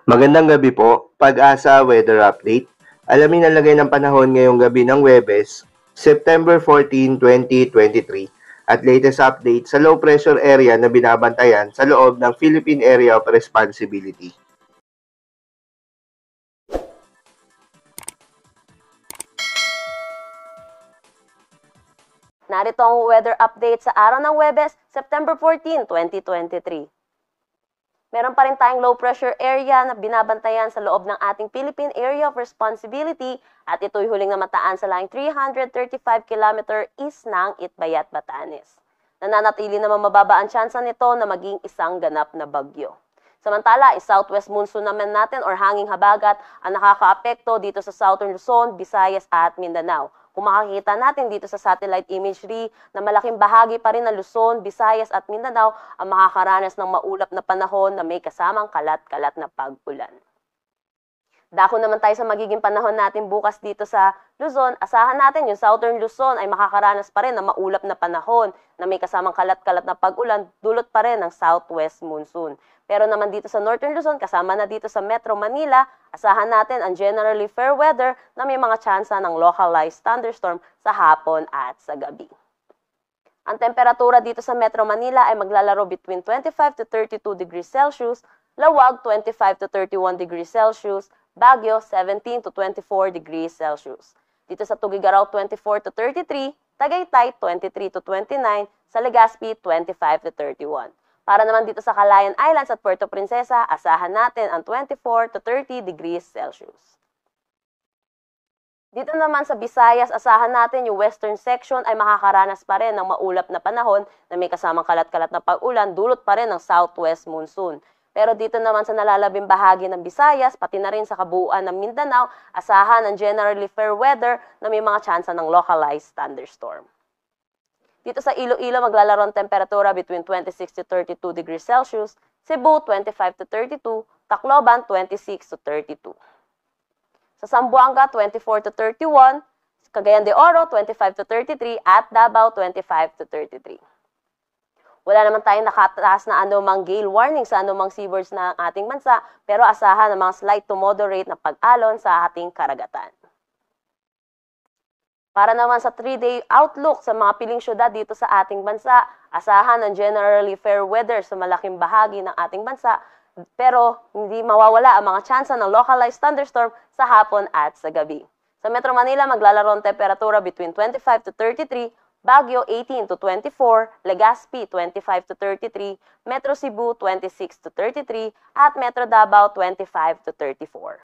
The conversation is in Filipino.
Magandang gabi po, Pag-asa Weather Update. Alamin ang lagay ng panahon ngayong gabi ng Huwebes, September 14, 2023 at latest update sa low pressure area na binabantayan sa loob ng Philippine Area of Responsibility. Narito ang weather update sa araw ng Huwebes, September 14, 2023. Meron pa rin tayong low pressure area na binabantayan sa loob ng ating Philippine Area of Responsibility at ito'y huling namataan sa laing 335 km east ng Itbayat, Batanes. Nananatili naman mababa ang tsansa nito na maging isang ganap na bagyo. Samantala, southwest monsoon naman natin or hanging habagat ang nakakaapekto dito sa Southern Luzon, Visayas at Mindanao. Kung makikita natin dito sa satellite imagery na malaking bahagi pa rin ng Luzon, Visayas at Mindanao ang makakaranas ng maulap na panahon na may kasamang kalat-kalat na pag-ulan. Dako naman tayo sa magiging panahon natin bukas dito sa Luzon. Asahan natin yung Southern Luzon ay makakaranas pa rin ng maulap na panahon na may kasamang kalat-kalat na pag-ulan, dulot pa rin ng southwest monsoon. Pero naman dito sa Northern Luzon, kasama na dito sa Metro Manila, asahan natin ang generally fair weather na may mga tsansa ng localized thunderstorm sa hapon at sa gabi. Ang temperatura dito sa Metro Manila ay maglalaro between 25 to 32 degrees Celsius, Lawag 25 to 31 degrees Celsius, Baguio 17 to 24 degrees Celsius. Dito sa Tugigaraw 24 to 33, Tagaytay 23 to 29, sa Legazpi 25 to 31. Para naman dito sa Calayan Islands at Puerto Princesa, asahan natin ang 24 to 30 degrees Celsius. Dito naman sa Visayas, asahan natin yung western section ay makakaranas pa rin ng maulap na panahon na may kasamang kalat-kalat na pag-ulan, dulot pa rin ng southwest monsoon. Pero dito naman sa nalalabing bahagi ng Visayas, pati na rin sa kabuuan ng Mindanao, asahan ang generally fair weather na may mga tsansa ng localized thunderstorm. Dito sa Iloilo, maglalaro ang temperatura between 26 to 32 degrees Celsius, Cebu 25 to 32, Tacloban 26 to 32. Sa Zamboanga 24 to 31, Cagayan de Oro 25 to 33 at Davao 25 to 33. Wala naman tayong nakataas na anumang gale warning sa anumang seaboards ng ating bansa, pero asahan ang mga slight to moderate na pag-alon sa ating karagatan. Para naman sa 3-day outlook sa mga piling syudad dito sa ating bansa, asahan ang generally fair weather sa malaking bahagi ng ating bansa, pero hindi mawawala ang mga tsansa ng localized thunderstorm sa hapon at sa gabi. Sa Metro Manila, maglalaro ang temperatura between 25 to 33, Baguio 18 to 24, Legazpi 25 to 33, Metro Cebu 26 to 33, at Metro Davao 25 to 34.